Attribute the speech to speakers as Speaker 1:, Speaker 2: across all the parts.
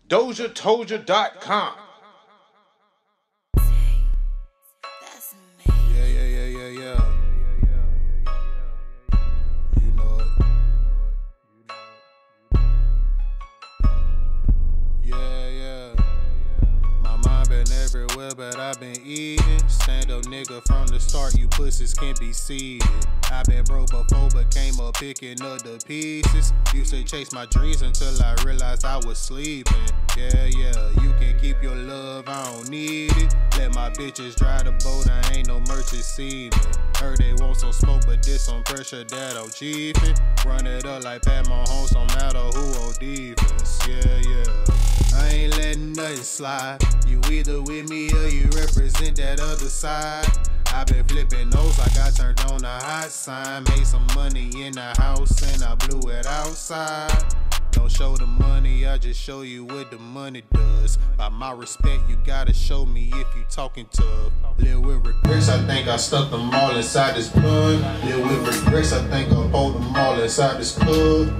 Speaker 1: DOZHATOLDYA.COM.
Speaker 2: Yeah. You know it. Yeah. My mind been everywhere, but I been eating. Stand up nigga from the start, you pussies can't be seated. I been broke before, but came up picking up the pieces. Used to chase my dreams until I realized I was sleeping. Yeah, you can keep your love, I don't need it. Let my bitches drive the boat, I ain't no merchant seaman. Heard they want some smoke, but this some pressure that I'm chiefin'. Run it up like Pat Mahomes, no matter who on defense. Yeah. I ain't letting nothing slide. You either with me or you represent that other side. I been flipping those like I turned on the hot sign. Made some money in the house and I blew it outside. Don't show the money, I just show you what the money does. By my respect, you gotta show me if you talking tough. Live with regrets, I think I stuck them all inside this bud. Live with regrets, I think I pulled them all inside this club.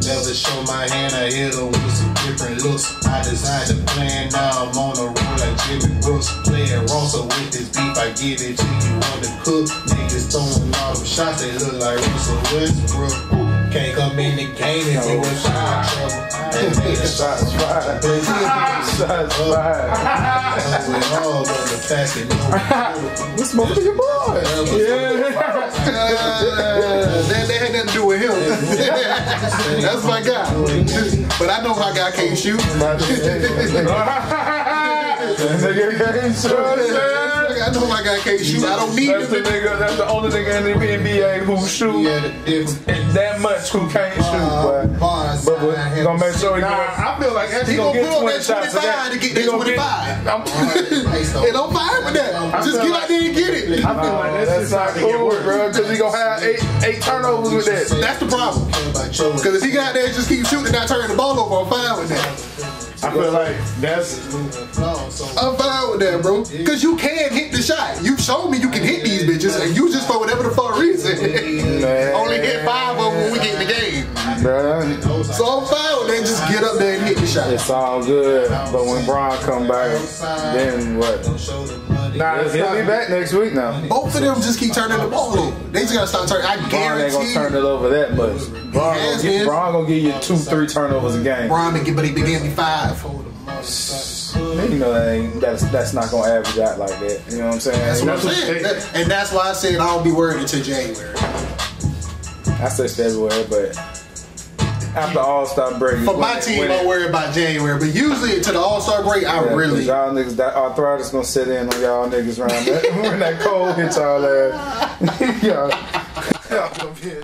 Speaker 2: Never show my hand, I hit them with some different looks. I designed the plan, now I'm on a roll like Jimmy Brooks. Playing raw, so with this beef, I give it to you on the cook. Niggas throwing all them shots, they look like Russell Westbrook. Can't come in the game if you in foul trouble.
Speaker 3: Shots fired. Shots fired.
Speaker 2: We all on the basket.
Speaker 3: What's my your boy?
Speaker 4: That had nothing to do with him. That's my guy. But I know my guy can't shoot. I know my guy can't shoot. I don't need him.
Speaker 3: That's the only nigga in the NBA who shoot that much who can't shoot. But we're gonna make sure he
Speaker 4: I feel like he gonna put on that 25 to get that 25. Hey, don't fire with that. Just get out there and get it.
Speaker 3: I feel like that's not cool, bro. Because he gonna have eight turnovers with that.
Speaker 4: That's the problem. Because if he got there and just keep shooting and not turning the ball over, I'm fine with that.
Speaker 1: I feel like
Speaker 4: I'm fine with that, bro. Because you can hit the shot. You showed me you can hit these bitches, and you just for whatever the fuck reason only hit 5 of them when we get in the game. So I'm fine with that. Just get up there and hit the shot.
Speaker 3: It's all good, but when Bron come back, then what? Nah, he'll be back next week now.
Speaker 4: Both of them just keep turning the ball over. They just gotta start turning. I
Speaker 3: Bron ain't
Speaker 4: guarantee.
Speaker 3: gonna turn it over that much. Bron gonna give you 2-3 turnovers a game.
Speaker 4: Bron, but he gave me 5.
Speaker 3: You know that's not gonna average out like that. You know what I'm saying?
Speaker 4: That's what I'm saying. And that's why I said I don't be worried until January.
Speaker 3: I said February, but after All-Star break,
Speaker 4: for my team, I worry about January. But usually to the All-Star break, I really.
Speaker 3: Y'all niggas, that arthritis gonna sit in on y'all niggas around that when that cold hits y'all ass. Y'all gonna be in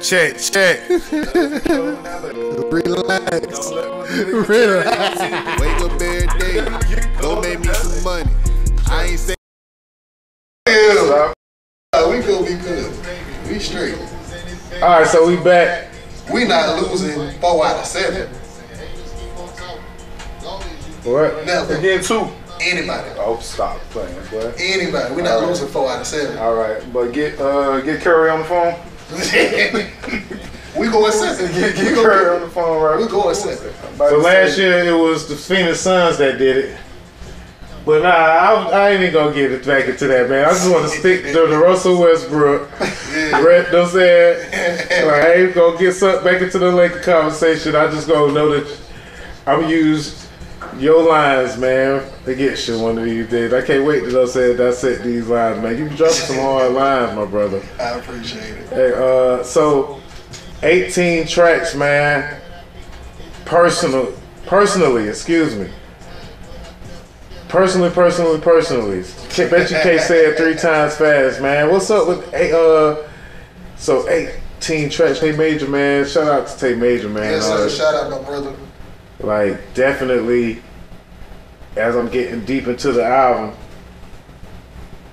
Speaker 2: Check. Relax. Wake up every day. Go make me some money. I ain't say.
Speaker 4: We gonna be good. We straight.
Speaker 1: alright, so we back.
Speaker 4: We not losing 4 out of 7.
Speaker 1: What?
Speaker 4: Never.
Speaker 3: Again, 2.
Speaker 4: Anybody.
Speaker 3: Oh, stop playing, boy.
Speaker 4: Anybody. We not losing 4 out of 7.
Speaker 3: All right, but get Curry on the phone.
Speaker 4: We going 7.
Speaker 3: Get Curry on the phone, right?
Speaker 4: We going 7.
Speaker 1: So last year it was the Phoenix Suns that did it. But nah, I ain't even gonna get it back into that, man. I just want to stick to the Russell Westbrook. Brett done said, I ain't gonna get sucked back into the Laker conversation. I just gonna know that I'm gonna use your lines, man, to get shit one of these days. I can't wait till I dissect these lines, man. You be dropping some hard lines, my brother.
Speaker 4: I appreciate it.
Speaker 1: Hey, so 18 tracks, man. Personally, excuse me. Personally. Bet you can't say it 3 times fast, man. What's up with 18 tracks? Tay Major, man. Shout out to Tay Major, man.
Speaker 4: Yes, sir. Shout out my brother.
Speaker 1: Like, definitely, as I'm getting deep into the album,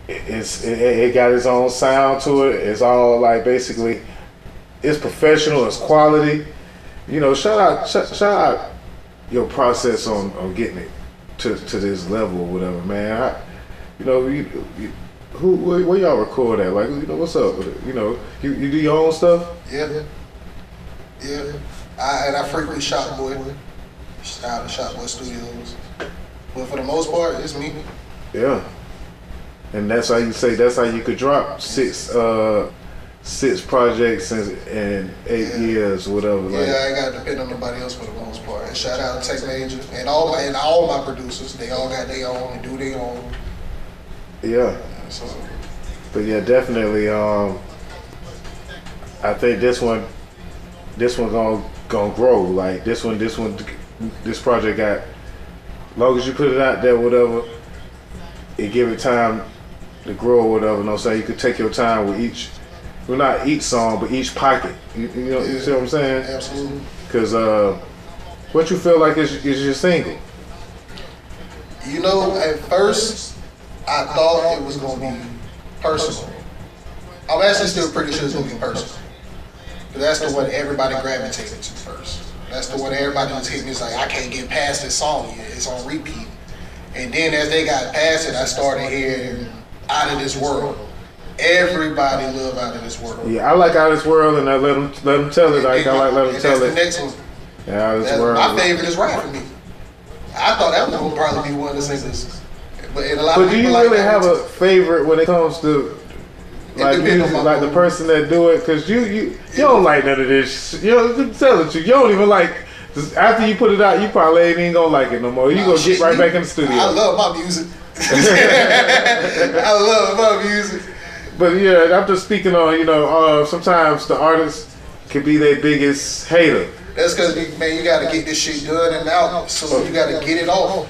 Speaker 1: it got its own sound to it. It's all like basically, it's professional, it's quality. You know, shout out your process on getting it to this level or whatever, man. where y'all record at? Like, you know, what's up with it? You know, you do your own stuff?
Speaker 4: Yeah. I frequently Shop Boy. Shout out to Shop Boy Studios. But for the most part, it's me.
Speaker 1: Yeah. And that's how you could drop six projects in 8 years, whatever.
Speaker 4: Yeah,
Speaker 1: like.
Speaker 4: I ain't got to depend on nobody else for the most part. And shout out to Tech Major and all my producers. They all got their own and do their own.
Speaker 1: Yeah.
Speaker 4: So.
Speaker 1: But yeah, definitely. I think this one gonna grow. Like this project got. As long as you put it out there, whatever, it give it time to grow or whatever. You know what I'm saying? You could take your time with each. Well, not each song, but each pocket. You know, you see what I'm saying?
Speaker 4: Absolutely.
Speaker 1: Because what you feel like is your single?
Speaker 4: You know, at first, I thought it was going to be personal. I'm actually still pretty sure it's going to be personal. But that's the one everybody gravitated to first. That's the one everybody was hitting. It's like, I can't get past this song yet. It's on repeat. And then as they got past it, I started hearing Out of This World. Everybody love Out of This World.
Speaker 1: Yeah, I like Out of This World, and I let them tell it. Like I like let them tell it.
Speaker 4: That's the next one.
Speaker 1: Yeah, Out of This World.
Speaker 4: My favorite is Right For Me. I thought that was gonna probably be one of the singles. But
Speaker 1: do you really have a favorite when it comes to like music, like the person that do it? Because you don't like none of this. You know, tell the truth. You don't even like. After you put it out, you probably ain't even gonna like it no more. You gonna get right back in the studio.
Speaker 4: I love my music. I love my music.
Speaker 1: But yeah, I'm just speaking on, you know, sometimes the artist can be their biggest hater.
Speaker 4: That's because, man, you got to get this shit done and out. So you got to get it off.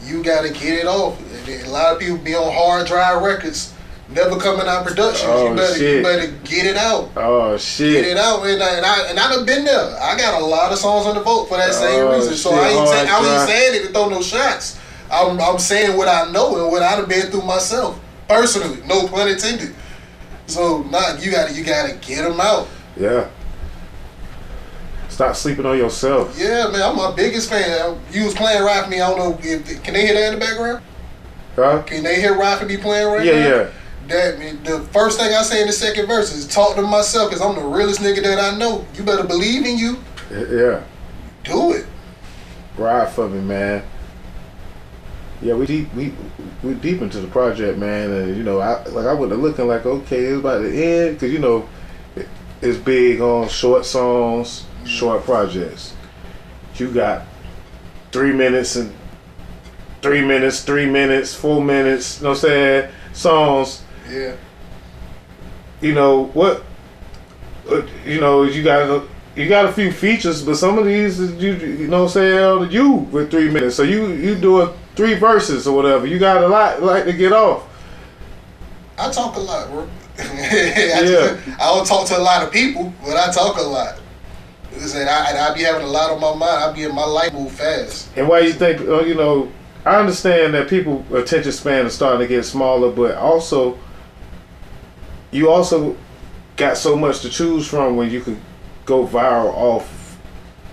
Speaker 4: You got to get it off. And a lot of people be on hard drive records, never coming out productions.
Speaker 1: Oh,
Speaker 4: you better get it out.
Speaker 1: Oh, shit.
Speaker 4: Get it out. And I done been there. I got a lot of songs on the vote for that same reason. So I ain't saying it to throw no shots. I'm saying what I know and what I've been through myself. Personally, no pun intended. So you gotta get them out.
Speaker 1: Yeah. Stop sleeping on yourself.
Speaker 4: Yeah, man, I'm my biggest fan. You was playing Ride For Me. I don't know can they hear that in the background?
Speaker 1: Huh?
Speaker 4: Can they hear Ride For Me playing right now?
Speaker 1: Yeah.
Speaker 4: The first thing I say in the second verse is talk to myself because I'm the realest nigga that I know. You better believe in you.
Speaker 1: Yeah.
Speaker 4: Do it.
Speaker 1: Ride For Me, man. Yeah, we deep into the project, man, and you know, I went looking like, okay, it's about to end, because you know, it's big on short songs, short projects. You got 3 minutes and 3 minutes, 3 minutes, 4 minutes, you know what I'm saying, songs.
Speaker 4: Yeah.
Speaker 1: You know what? You know, you got a few features, but some of these, you know what I'm saying, you with 3 minutes, so you doing 3 verses or whatever. You got a lot like to get off.
Speaker 4: I talk a lot, bro. I don't talk to a lot of people, but I talk a lot. I be having a lot on my mind. I be in my life move fast.
Speaker 1: And why you think, you know, I understand that people attention span is starting to get smaller, but also you also got so much to choose from when you could go viral off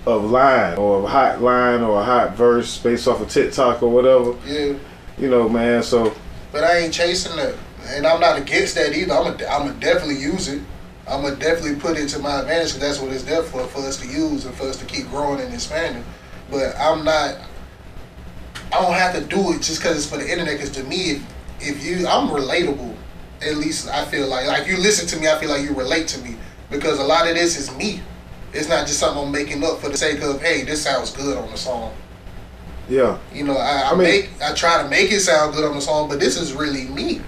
Speaker 1: of line or a hot line or a hot verse based off of TikTok or whatever.
Speaker 4: Yeah.
Speaker 1: You know, man, so.
Speaker 4: But I ain't chasing that. And I'm not against that either. I'm going to definitely use it. I'm going to definitely put it to my advantage because that's what it's there for us to use and for us to keep growing and expanding. But I don't have to do it just because it's for the internet, because to me, I'm relatable. At least I feel like you listen to me, I feel like you relate to me, because a lot of this is me. It's not just something I'm making up for the sake of, hey, this sounds good on the song.
Speaker 1: Yeah.
Speaker 4: You know, I try to make it sound good on the song, but this is really me.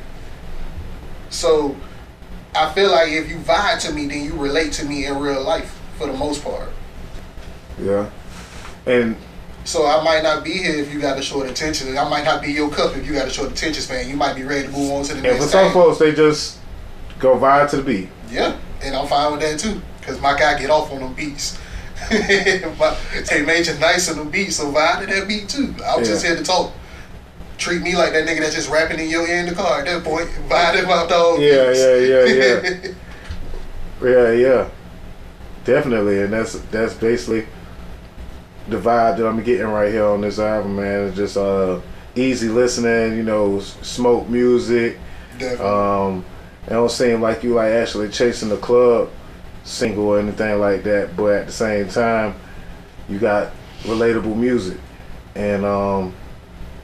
Speaker 4: So I feel like if you vibe to me, then you relate to me in real life for the most part.
Speaker 1: Yeah. And
Speaker 4: so I might not be here if you got a short attention. I might not be your cup if you got a short attention span. You might be ready to move on to the next thing.
Speaker 1: And for some folks, they just go vibe to the beat.
Speaker 4: Yeah, and I'm fine with that too, because my guy get off on them beats. Tay Major nice on the beat, so vibe to that beat too. I was just here to talk. Treat me like that nigga that's just rapping in your ear in the car at that point. Vibe to my dog.
Speaker 1: Yeah. Definitely, and that's basically the vibe that I'm getting right here on this album, man. It's just easy listening, you know, smoke music,
Speaker 4: Definitely.
Speaker 1: It don't seem like you like actually chasing the club single or anything like that, but at the same time, you got relatable music, and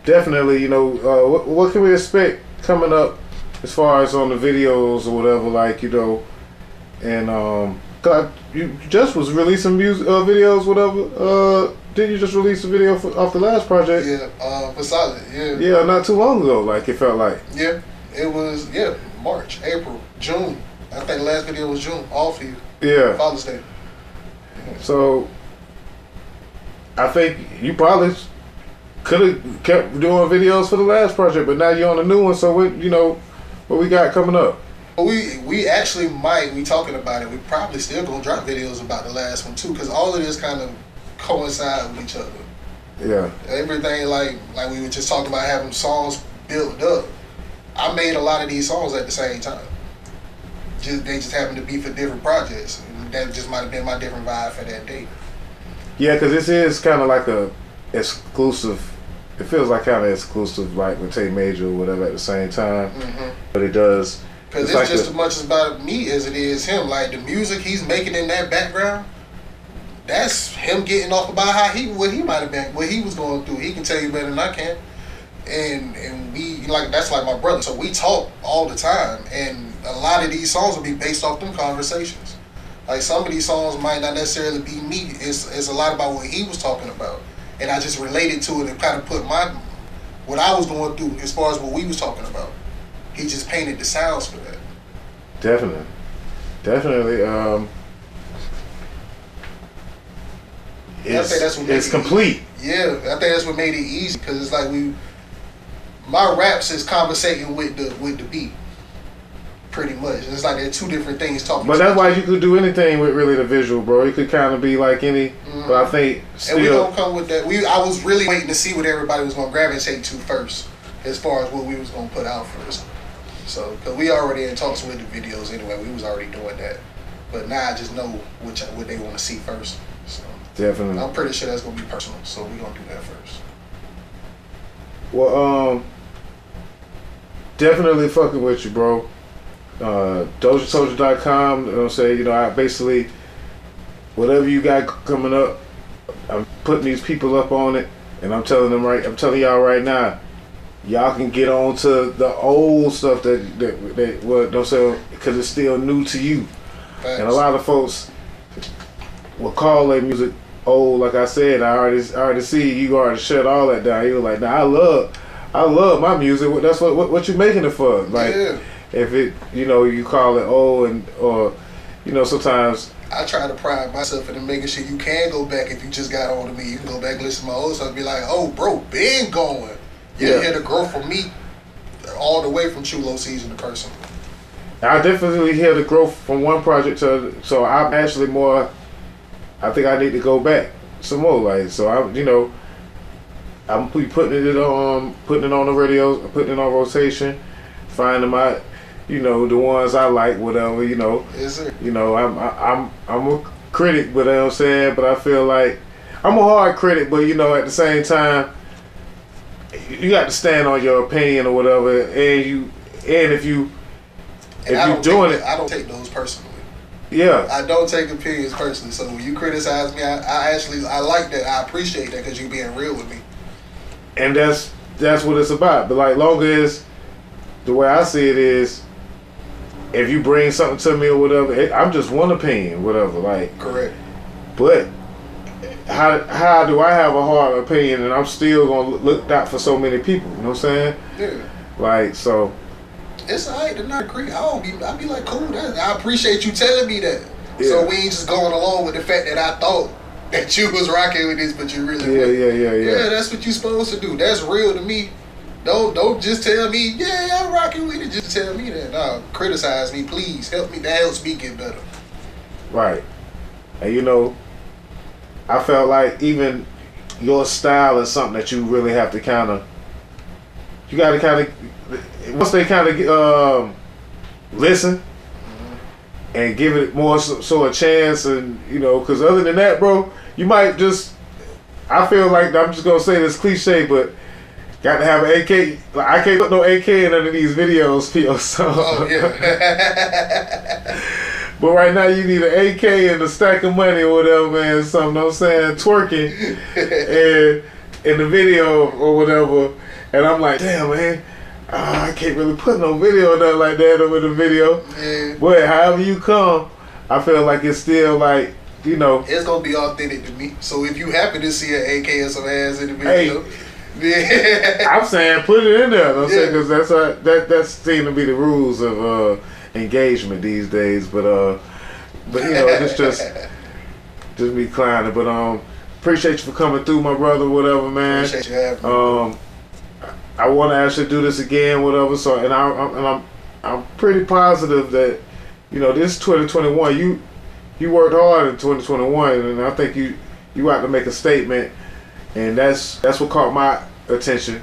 Speaker 1: definitely, you know, what can we expect coming up as far as on the videos or whatever, like, you know, and God, you just was releasing music videos, whatever. Did you just release a video off the last project?
Speaker 4: Yeah, for Solid. Yeah.
Speaker 1: Yeah, not too long ago. Like it felt like.
Speaker 4: Yeah, it was. Yeah, March, April, June. I think the last video was June. All for you.
Speaker 1: Yeah.
Speaker 4: Father's Day.
Speaker 1: So I think you probably could have kept doing videos for the last project, but now you're on a new one. So what, you know, what we got coming up?
Speaker 4: We actually might. We talking about it. We probably still gonna drop videos about the last one too, because all of this kind of coincide with each other.
Speaker 1: Yeah.
Speaker 4: Everything like we were just talking about having songs built up. I made a lot of these songs at the same time. They just happened to be for different projects. And that just might have been my different vibe for that day.
Speaker 1: Yeah, because this is kind of like a exclusive. It feels like kind of exclusive, like with Tate Major or whatever at the same time.
Speaker 4: Mm-hmm.
Speaker 1: But it does.
Speaker 4: Because it's like just as much about me as it is him. Like the music he's making in that background, that's him getting off about what he might have been, what he was going through. He can tell you better than I can. And we like that's like my brother. So we talk all the time, and a lot of these songs will be based off them conversations. Like some of these songs might not necessarily be me. It's a lot about what he was talking about, and I just related to it and kind of put what I was going through as far as what we was talking about. He just painted the sounds for that.
Speaker 1: Definitely.
Speaker 4: I think that's what
Speaker 1: it's complete.
Speaker 4: Yeah, I think that's what made it easy because it's like my raps is conversating with the beat, pretty much. It's like they're two different things talking.
Speaker 1: But that's why you could do anything with really the visual, bro. It could kind of be like any. Mm-hmm. But I think still.
Speaker 4: And we don't come with that. I was really waiting to see what everybody was gonna gravitate to first, as far as what we was gonna put out first. So, cause we already in talks with the videos anyway. We was already doing that, but now I just know what they want to see first. So
Speaker 1: definitely,
Speaker 4: I'm pretty sure that's gonna be personal. So we gonna do that first.
Speaker 1: Well, definitely fucking with you, bro. DOZHATOLDYA.COM. You know what I'm saying? You know, I basically whatever you got coming up, I'm putting these people up on it, and I'm telling y'all right now. Y'all can get on to the old stuff that what don't say because it's still new to you. Thanks. And a lot of folks will call their music old. Like I said, I already see you already shut all that down. You were like, nah, I love my music. That's what you making it for. Like if it, you know, you call it old or you know, sometimes
Speaker 4: I try to pride myself in making sure you can go back if you just got on to me. You can go back and listen to my old stuff and be like, oh, bro, been going. You hear the growth from me all the way from Chulo season to personal.
Speaker 1: I definitely hear the growth from one project to so I'm actually more. I think I need to go back some more. Like so, I'm putting it on the radio, putting it on rotation, finding my, you know, the ones I like, whatever, you know.
Speaker 4: Yes, sir.
Speaker 1: You know, I'm a critic, but you know what I'm saying. But I feel like I'm a hard critic, but you know, at the same time. You got to stand on your opinion or whatever, and if you're doing it,
Speaker 4: I don't take those personally.
Speaker 1: Yeah,
Speaker 4: I don't take opinions personally. So when you criticize me, I like that. I appreciate that because you being real with me.
Speaker 1: And that's what it's about. But like, long as the way I see it is, if you bring something to me or whatever, I'm just one opinion, whatever. Like
Speaker 4: correct.
Speaker 1: But how do I have a hard opinion and I'm still gonna look out for so many people? You know what I'm saying?
Speaker 4: Yeah.
Speaker 1: Like so.
Speaker 4: It's alright to not agree. I'll be like, cool. I appreciate you telling me that.
Speaker 1: Yeah.
Speaker 4: So we ain't just going along with the fact that I thought that you was rocking with this, but you really wasn't.
Speaker 1: Yeah.
Speaker 4: Yeah, that's what you supposed to do. That's real to me. Don't just tell me, yeah, I'm rocking with it. Just tell me that. No, criticize me, please. Help me. That helps me get better.
Speaker 1: Right. And you know, I felt like even your style is something that you really have to you got to once they listen and give it more so a chance, and you know, because other than that, bro, you might just, I feel like I'm just gonna say this cliche, but got to have an AK. Like, I can't put no AK in none of these videos, P.O. So.
Speaker 4: Oh, yeah.
Speaker 1: But right now you need an AK and a stack of money or whatever, man. Something, know what I'm saying, twerking and in the video or whatever. And I'm like, damn, man, I can't really put no video or nothing like that over the video.
Speaker 4: Yeah.
Speaker 1: But however you come, I feel like it's still like, you know.
Speaker 4: It's going to be authentic to me. So if you happen to see an AK or some ass in the video,
Speaker 1: I'm saying put it in there. I'm saying because that seems to be the rules of engagement these days. But you know, it's just me clowning. But appreciate you for coming through, my brother. Whatever, man.
Speaker 4: Appreciate you having me.
Speaker 1: I want to actually do this again, whatever. So and I'm pretty positive that, you know, this 2021 you worked hard in 2021, and I think you have to make a statement. And that's what caught my attention,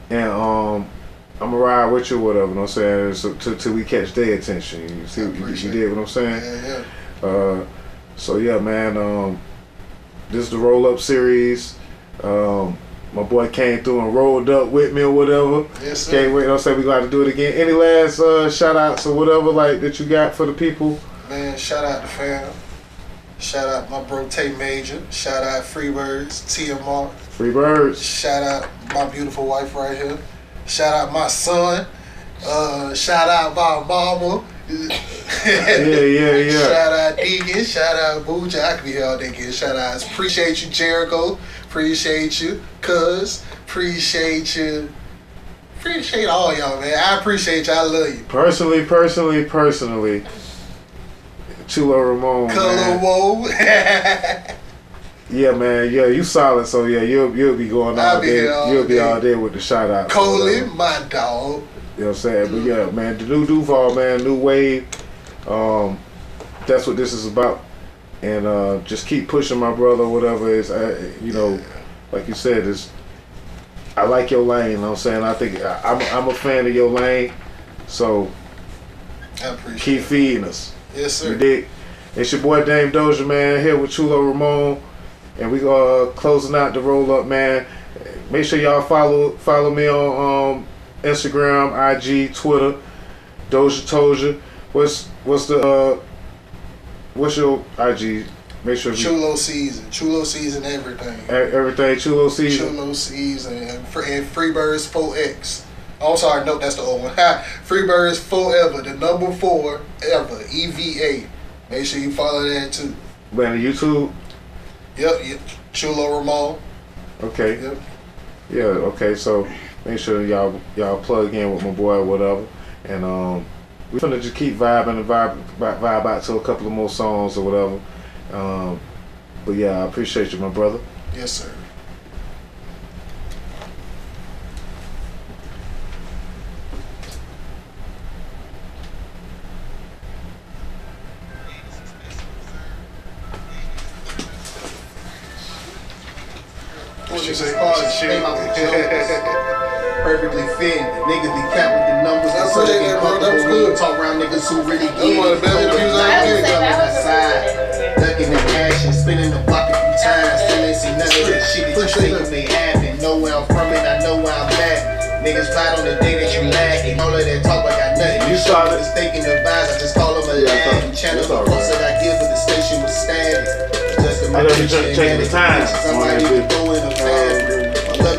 Speaker 1: and I'm gonna ride with you, whatever. You know what I'm saying? So till we catch their attention. You see, you did what I'm saying?
Speaker 4: Yeah.
Speaker 1: So yeah, man. This is the roll up series. My boy came through and rolled up with me or whatever.
Speaker 4: Yes, sir.
Speaker 1: Can't wait. Don't say we got to do it again. Any last shout outs or whatever like that you got for the people?
Speaker 4: Man, shout out to fam. Shout out my bro Tay Major. Shout out Freebirds, TMR.
Speaker 1: Freebirds.
Speaker 4: Shout out my beautiful wife right here. Shout out my son. Shout out my mama.
Speaker 1: Yeah.
Speaker 4: Shout out Deacon. Shout out Booja. I could be here all day getting shout outs. Appreciate you, Jericho. Appreciate you, Cuz. Appreciate you. Appreciate all y'all, man. I appreciate you. I love you.
Speaker 1: Personally. Chulo Ramon, man. Yeah, man. Yeah, you solid. So yeah, you'll be going all day. You'll be all day with the shout out.
Speaker 4: Coley, my dog.
Speaker 1: You know what I'm saying? But yeah, man, the new Duval, man, new wave. That's what this is about. And just keep pushing, my brother. Whatever is, you know, like you said, is I like your lane. You know what I'm saying? I think I'm a fan of your lane. So
Speaker 4: I appreciate
Speaker 1: keep feeding us.
Speaker 4: Yes, sir.
Speaker 1: You dig? It's your boy Dame Dozha, man, here with Chulo Ramon, and we closing out the roll up, man. Make sure y'all follow me on Instagram, IG, Twitter, DOZHATOLDYA. What's your IG? Make sure
Speaker 4: Chulo Season everything.
Speaker 1: Everything Chulo Season.
Speaker 4: Chulo Season and Freebirds 4X. Oh, sorry, no, that's the old one. Freebirds Forever, the number 4 ever, EVA. Make sure you follow that too.
Speaker 1: Man, YouTube.
Speaker 4: Yep. Chulo Ramon.
Speaker 1: Okay.
Speaker 4: Yep.
Speaker 1: Yeah. Okay. So make sure y'all plug in with my boy or whatever, and we're gonna just keep vibing and vibe out to a couple of more songs or whatever. But yeah, I appreciate you, my brother.
Speaker 4: Yes, sir. What you say? Shit.
Speaker 5: Perfectly fit. Niggas be capped with the numbers.
Speaker 4: That's what they did, bro. That was good.
Speaker 5: Talk around niggas who really get
Speaker 4: That's one of the best interviews I ever did.
Speaker 5: Ducking the cash and spinning the block a few times. Still ain't seen none of that shit that you think may happen. Know where I'm from and I know where I'm at. Niggas fight on the day that you lag. And all of that talk, I got nothing.
Speaker 1: You started
Speaker 5: mistaking the vibes. I just call them a lag. Channel the post that I give, but the station was static. Just
Speaker 1: I know you taking the time.
Speaker 5: Somebody even throw in a fan.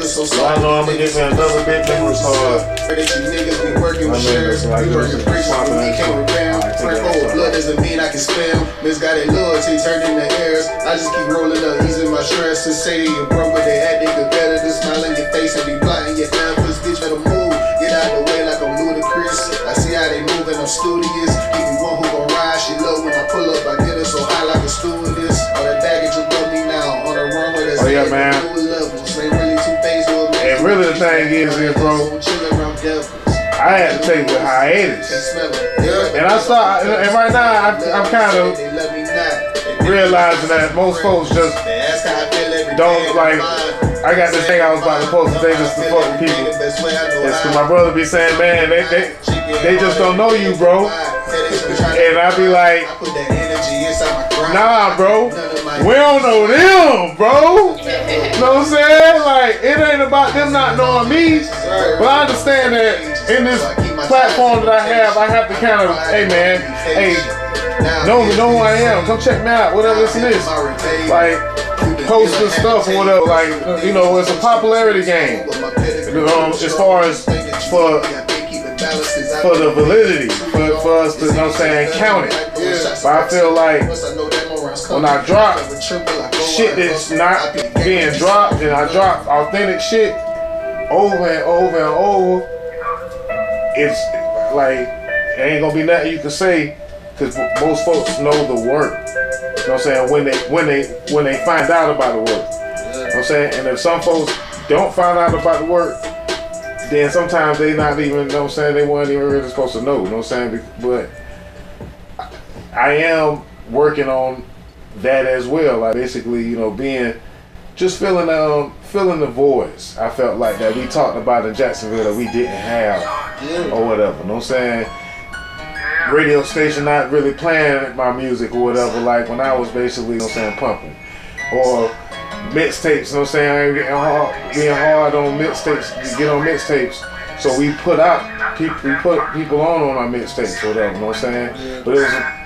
Speaker 5: So
Speaker 1: I know I'm gonna get me another big memory card.
Speaker 5: That you niggas be working with shares. We working preachers, but we can't repair them. Free cold blood doesn't mean I can spam. Misguided loyalty turned into airs. I just keep rolling up, easing my stress. And say you're broke, but they act nigga better than smile in your face and be plotting your down. First bitch better move. Get out of the way like I'm ludicrous. I see how they move and I'm studious. Give me one who gon' ride. She low when I pull up. I get her so high like a stewardess. All that baggage above me now. On the runway that's
Speaker 1: yeah, man. And really the thing is, bro, I had to take the hiatus. And and right now I'm kind of realizing that most folks just don't like. I got this thing I was about to post today just to fuck with people. It's because my brother be saying, man, they just don't know you, bro. And I be like, nah, bro, we don't know them, bro. You know what I'm saying? Like, it ain't about them not knowing me. But I understand that in this platform that I have to kind of, hey man, hey, know who I am. Come check me out, whatever this is. Like, post this stuff or whatever. Like, you know, it's a popularity game. As far as for the validity, for us to, you know what I'm saying, count it. But I feel like when I drop shit that's not being dropped, and I drop authentic shit over and over and over, it's like, it ain't gonna be nothing you can say, because most folks know the work. You know what I'm saying? When they find out about the work. You know what I'm saying? And if some folks don't find out about the work, then sometimes they not even, you know what I'm saying, they weren't even really supposed to know, you know what I'm saying? But I am working on that as well. Like, basically, you know, just filling the voids. I felt like that we talked about in Jacksonville that we didn't have or whatever, you know what I'm saying? Radio station not really playing my music or whatever, like when I was basically, you know what I'm saying, pumping. Or mixtapes, you know what I'm saying? I ain't being hard on mixtapes, get on mixtapes. So we put people on our mixtapes or whatever, you know what I'm saying? But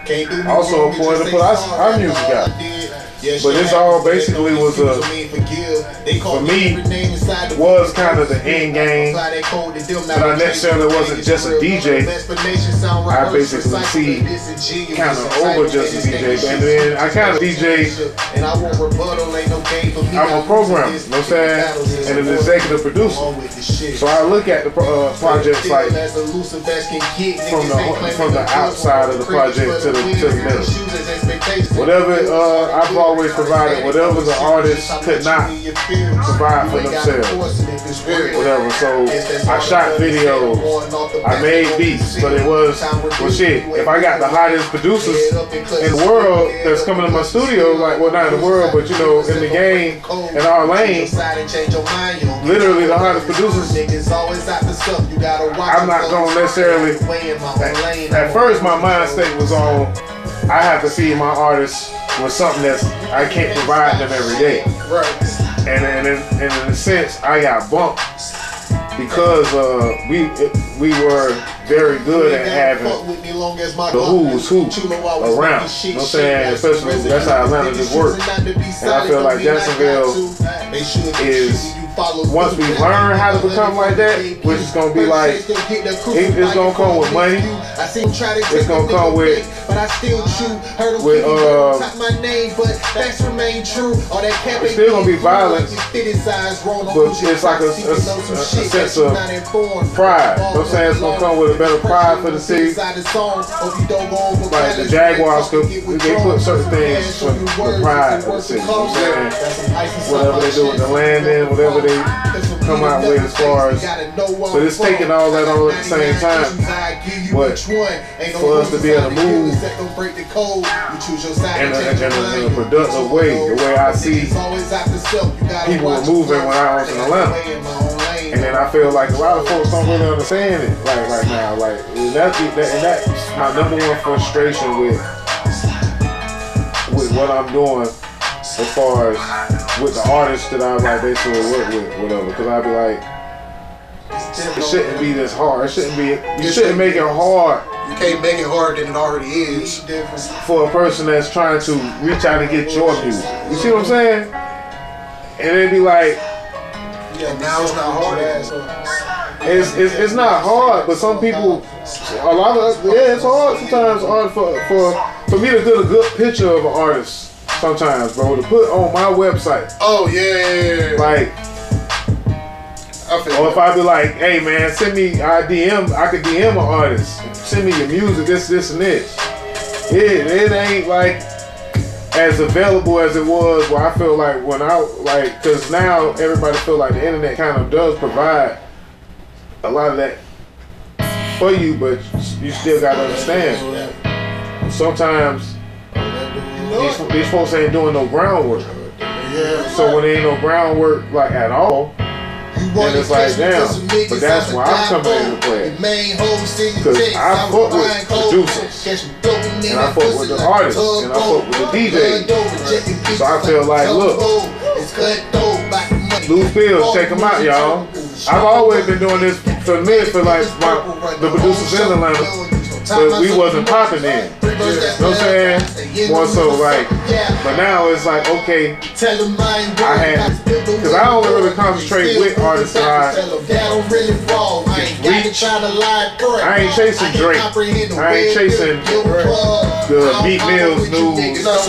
Speaker 1: it was also important to put our music out. But this all basically was for me, was kind of the end game. But I necessarily wasn't just a DJ. I basically see kind of over just a DJ. And then I kind of DJ, I'm a programmer, you know what I'm saying? And an executive producer. So I look at the projects like from the outside of the project to the middle. Whatever I've always provided, whatever the artist could not provide for themselves, whatever. So I shot videos, I made beats, but it was, well shit, if I got the hottest producers in the world that's coming to my studio, like, well not in the world, but you know, in the game, in our lane, literally the hottest producers, I'm not gonna necessarily, at first my mind state was on, I have to feed my artists with something that I can't provide them every day. Right. And in a sense, I got bumped because we were very good at having the who's who around. You know what I'm saying? Especially that's how Atlanta just works. And I feel like Jacksonville is, once we learn how to become like that, which is gonna be like, it's gonna come with money. It's gonna come with it's still gonna be violence, but it's like a sense of pride. You know what I'm saying? It's gonna come with a better pride for the city. Like the Jaguars, they put certain things with pride for the city. You know what I'm saying? Whatever they do with the landing, whatever they come out with as far as, but it's taking all that on at the same time. But for us to be able to move in a productive way, the way I see people were moving when I was in Atlanta. And then I feel like a lot of folks don't really understand it right now. Like, and that's my number one frustration with what I'm doing as far as with the artists that I like basically work with, whatever. Because I be like, it shouldn't be this hard. It shouldn't be. You shouldn't make it hard.
Speaker 4: You can't make it harder than it already is.
Speaker 1: For a person that's trying to reach out and get your music. You see what I'm saying? And they be like,
Speaker 4: yeah, now it's not hard.
Speaker 1: It's not hard, but some people, a lot of, it's hard sometimes. Hard for me to get a good picture of an artist. Sometimes, bro, to put on my website.
Speaker 4: Oh yeah.
Speaker 1: Like, or if I be like, hey man, send me, I could DM an artist. Send me your music, this and this. It ain't like as available as it was where I feel like when I, like, cause now everybody feel like the internet kind of does provide a lot of that for you, but you still gotta understand. Sometimes these folks ain't doing no groundwork. So when there ain't no groundwork like at all, then it's like, damn, but that's why I'm coming into play. Because I fuck with producers, and I fuck with the artists, and I fuck with the DJs. So I feel like, look, Loose Pills, check them out, y'all. I've always been doing this for me, for like the producers in Atlanta. But we wasn't popping then. You know what I'm saying? More so like, but now it's like, okay, I had, because I only really concentrate with artists that I reach. I ain't chasing Drake. I ain't chasing the Beat Mills news. You know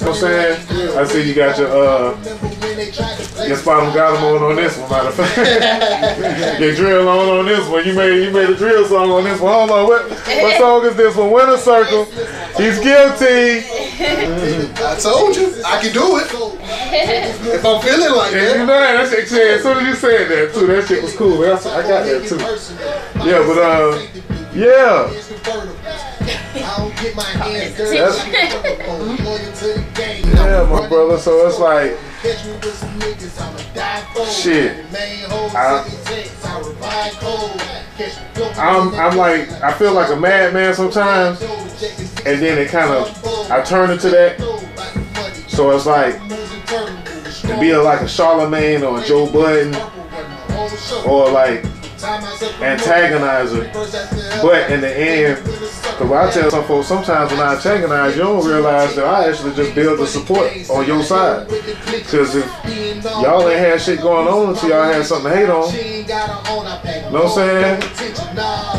Speaker 1: what I'm saying? I see you got your spot got him on this one, matter of fact. Your drill on this one. You made a drill song on this one. Hold on, what song is this one? Winter Circle. He's guilty.
Speaker 4: I told you, I can do it. If I'm feeling like that.
Speaker 1: You know that shit, as soon as you said that too, that shit was cool. I got that too. Yeah, but yeah. Yeah, my brother. So it's like, shit. I'm like, I feel like a madman sometimes, and then it kind of, I turn into that. So it's like, to be like a Charlemagne or a Joe Budden, or like antagonizer, but in the end, because I tell some folks, sometimes when I antagonize, you don't realize that I actually just build the support on your side. Because if y'all ain't had shit going on until y'all had something to hate on, you know what I'm saying?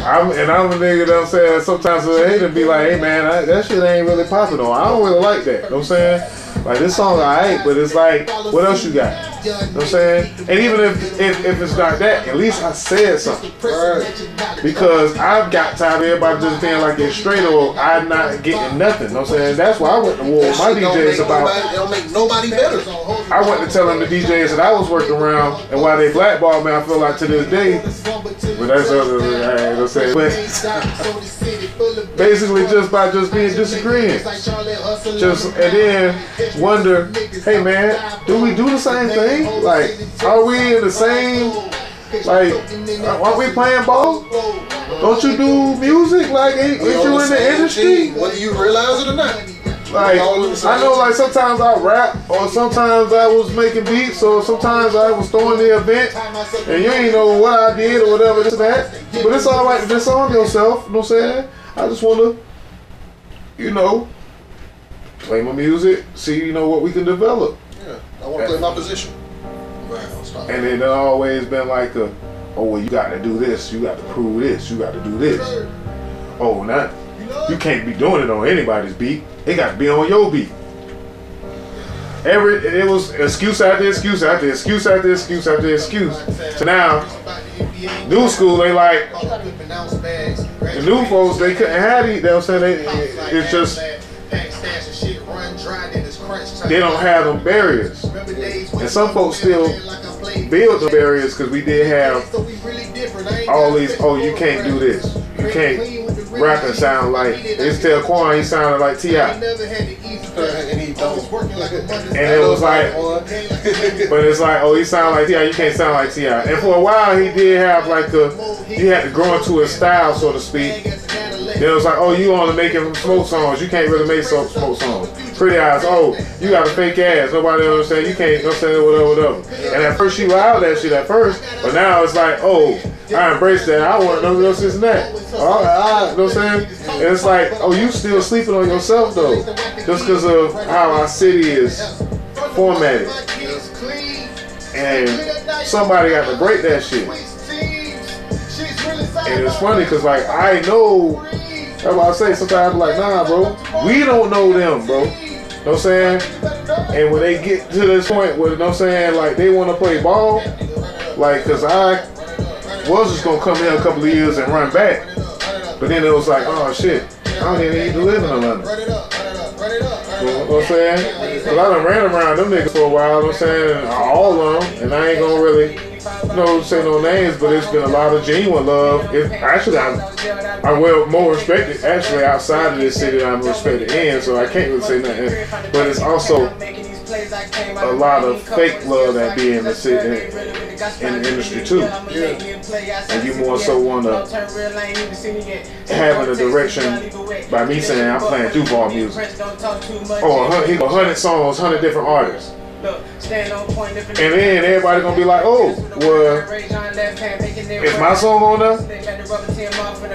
Speaker 1: I'm a nigga that I'm saying, sometimes the hater be like, hey man, that shit ain't really popping on. I don't really like that, you know what I'm saying? Like, this song I hate, but it's like, what else you got? You know what I'm saying? And even if it's not that, at least I said something. Right. Because I've got tired of everybody just being like it's straight or I'm not getting nothing. You know what I'm saying? That's why I went to war with my DJs about.
Speaker 4: It don't make nobody better.
Speaker 1: I went to telling the DJs that I was working around and why they blackballed me, I feel like to this day. But that's other than I ain't gonna say. But basically just by just being disagreeing. And then wonder, hey man, do we do the same thing? Like, are we in the same, like, aren't we playing ball? Don't you do music? Like, ain't you in the industry?
Speaker 4: Whether you realize it or not.
Speaker 1: Like, I know, like, sometimes I rap, or sometimes I was making beats, or sometimes I was throwing the event, and you ain't know what I did or whatever, this and that. But it's alright to disarm yourself, you know what I'm saying? I just want to, you know, play my music, see, you know, what we can develop.
Speaker 4: Yeah, I want to play my position.
Speaker 1: And it always been like a, oh, well, you got to do this, you got to prove this, you got to do this. Oh, now, you can't be doing it on anybody's beat. It got to be on your beat. It was excuse after excuse after excuse after excuse after excuse. So now, new school, they like, the new folks, they couldn't have it, you know what I'm saying? It's just, they don't have them barriers. And some folks still build the barriers because we did have all these, oh, you can't do this. You can't rap and sound like, they used to tell Quan he sounded like T.I.
Speaker 4: And he don't.
Speaker 1: And it was like, but it's like, oh, he sound like T.I., you can't sound like T.I. And for a while he did have like you had to grow into his style, so to speak. Then it was like, oh, you only making smoke songs, you can't really make smoke songs. Pretty Eyes, oh, you got a fake ass, nobody understand, you can't, whatever. And at first she allowed that shit at first, but now it's like, oh, I embrace that, I want no this and that. You know what I'm saying? And it's like, oh, you still sleeping on yourself though, just because of how our city is formatted. And somebody got to break that shit. And it's funny because like, I know, that's why I say sometimes I'm like, nah bro, we don't know them bro. You know what I'm saying? And when they get to this point where, you know what I'm saying, like they want to play ball, like, cause I was just gonna come here a couple of years and run back. But then it was like, oh shit, I don't even need to live in Atlanta. You know what I'm saying? Cause I done ran around them niggas for a while, you know what I'm saying, all of them, and I ain't gonna really, say no names, but it's been a lot of genuine love. Actually, I'm well more respected actually outside of this city than I'm respected in, so I can't really say nothing. But it's also a lot of fake love that be in the city, in the industry too. Yeah. And you more so want to have a direction by me saying I'm playing Duval music. Oh, 100 songs, 100 different artists. And then everybody gonna be like, oh, well, is my song on there?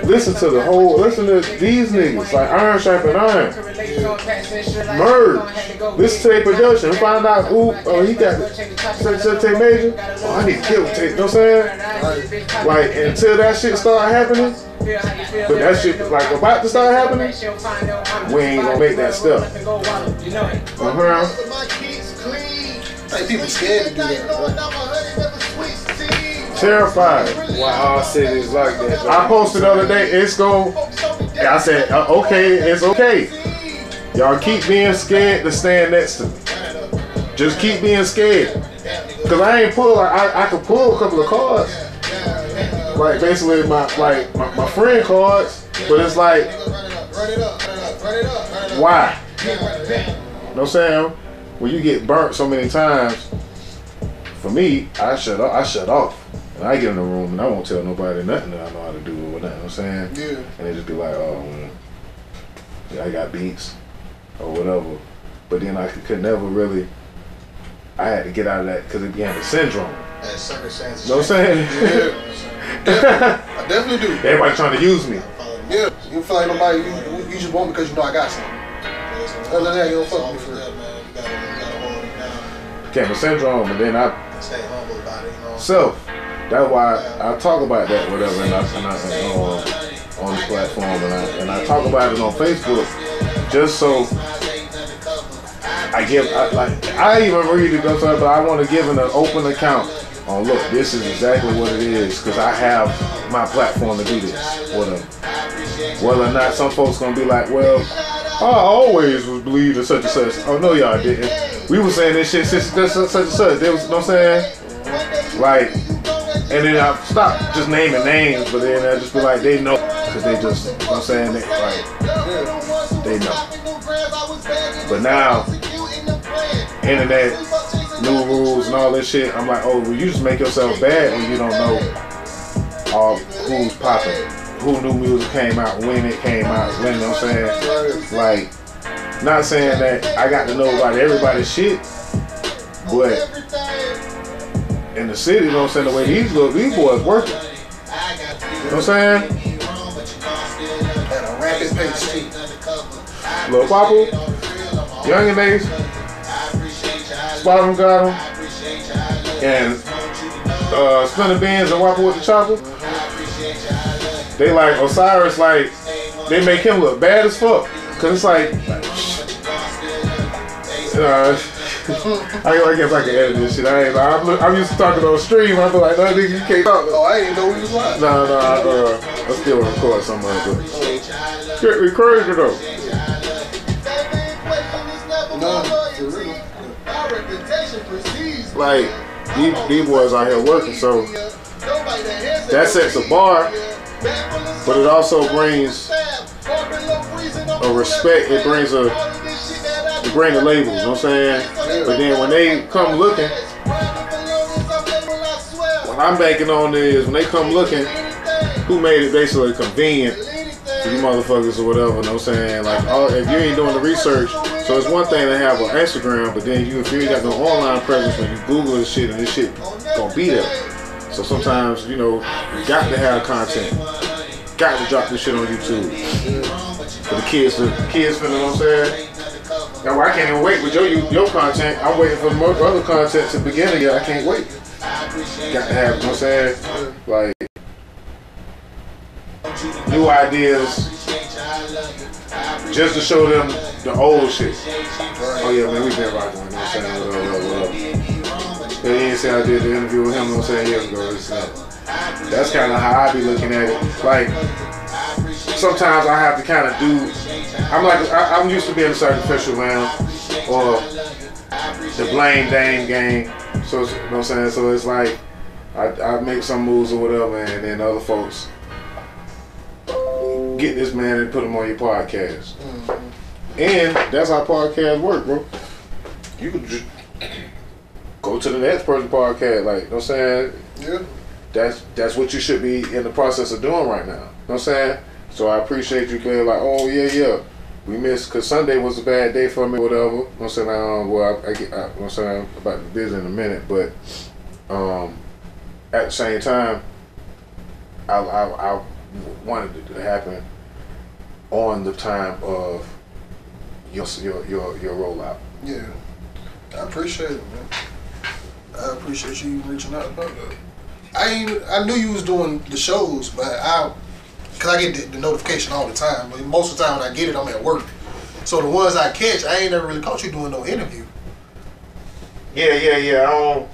Speaker 1: Listen to the whole, listen to these niggas, like Iron Sharpen Iron. Merge. Listen to their production. Find out who, oh, he got such major. Oh, I need to kill Tate, you know what I'm saying? Like, until that shit start happening, but that shit, like, about to start happening, we ain't gonna make that step.
Speaker 4: Like, people scared to do that.
Speaker 1: Terrified.
Speaker 3: Why all cities like that?
Speaker 1: I posted the other day, it's go. I said, okay, it's okay. Y'all keep being scared to stand next to me. Just keep being scared. Cause I ain't pull, I could pull a couple of cards. Like basically my friend cards, but it's like, why? You know what I'm saying? When you get burnt so many times, for me, I shut off. And I get in the room and I won't tell nobody nothing that I know how to do or nothing, you know what I'm saying?
Speaker 4: Yeah. And
Speaker 1: they just be like, oh, well, yeah, I got beats or whatever. But then I could never really, I had to get out of that because it became a syndrome. You know what I'm saying?
Speaker 4: Yeah. I definitely do.
Speaker 1: Everybody trying to use me.
Speaker 4: Yeah. You feel like nobody, you just want me because you know I got something. Other than that, you don't fuck with me for real.
Speaker 1: Became a syndrome, and then I
Speaker 5: stay humble about it, you know.
Speaker 1: self. That's why I talk about that, whatever, and I on this platform, and I talk about it on Facebook, just so I even read it, but I want to give an open account on, look, this is exactly what it is, because I have my platform to do this, whether or not some folks gonna be like, well, I always was believed in such and such. Oh no, y'all didn't. We were saying this shit since such and such. They was, you know what I'm saying? Like, and then I stopped just naming names, but then I just be like, they know, because they just, you know what I'm saying? They know. But now, internet, new rules and all this shit, I'm like, oh, well, you just make yourself bad when you don't know all who's popping, who new music came out, when it came out, when, you know what I'm saying? Like, not saying that I got to know about everybody's shit, but in the city, you know what I'm saying, the way these boys working, you know what I'm saying?
Speaker 4: At a rapid pace.
Speaker 1: Lil Papa, Youngin Ace, Spot got him, and Spinner Beans and Whopper with the Chopper. They like Osiris, like they make him look bad as fuck, cause it's like, I guess I can edit this shit. I'm used to talking on stream. I feel like, no, nigga, you can't talk.
Speaker 4: Oh, I didn't know he was live.
Speaker 1: No, I still record somewhere, but we crazy though. Like, these boys out here working, so that sets a bar, but it also brings a respect. It brings the labels, you know what I'm saying? But then when they come looking, what I'm banking on is when they come looking, who made it basically convenient to you motherfuckers or whatever, you know what I'm saying? Like, if you ain't doing the research, so it's one thing to have an Instagram, but then if you ain't got no online presence, when you Google this shit and this shit gonna be there. So sometimes, you know, you got to have content. Got to drop this shit on YouTube. For the kids, you know what I'm saying? Now, I can't even wait with your content. I'm waiting for the other content to begin again. I can't wait. Got to have, you know what I'm saying? Like, new ideas, just to show them the old shit. Oh yeah, man, we been rocking, you know what I'm saying? What He didn't say I did the interview with him, you know what I'm saying, years ago. That's kind of how I be looking at it. Like, sometimes I have to kind of do, I'm used to being a sacrificial lamb, or the blame Dame game. So, you know what I'm saying? So it's like, I make some moves or whatever, and then other folks get this man and put him on your podcast. And that's how podcasts work, bro. You could just go to the next person's podcast, like, you know what I'm saying?
Speaker 4: Yeah.
Speaker 1: That's what you should be in the process of doing right now. You know what I'm saying? So I appreciate you being like, oh yeah. we missed, because Sunday was a bad day for me, whatever. I'm saying, I'm saying about the business in a minute, but at the same time, I wanted it to happen on the time of your rollout.
Speaker 4: Yeah, I appreciate it, man. I appreciate you reaching out about that. I knew you was doing the shows, but cause I get the notification all the time. But most of the time when I get it, I'm at work. So the ones I catch, I ain't never really caught you doing no interview.
Speaker 1: Yeah.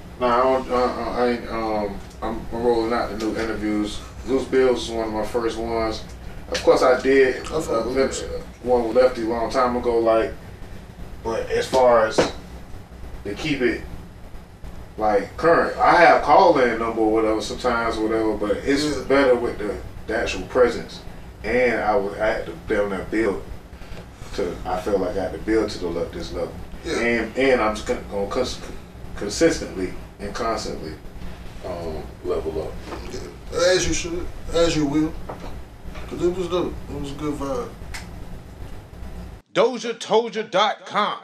Speaker 1: I'm rolling out the new interviews. Loose Bills was one of my first ones. Of course, I did one with Lefty a long time ago. Like, but as far as to keep it like current, I have call-in number or whatever sometimes, or whatever. But it's better with the actual presence. And I had to build that build to. I feel like I had to build to this level. Yeah. And I'm just gonna consistently and constantly level up.
Speaker 4: Yeah. As you should, as you will. Cause it was dope. It was a good vibe.
Speaker 2: DOZHATOLDYA.COM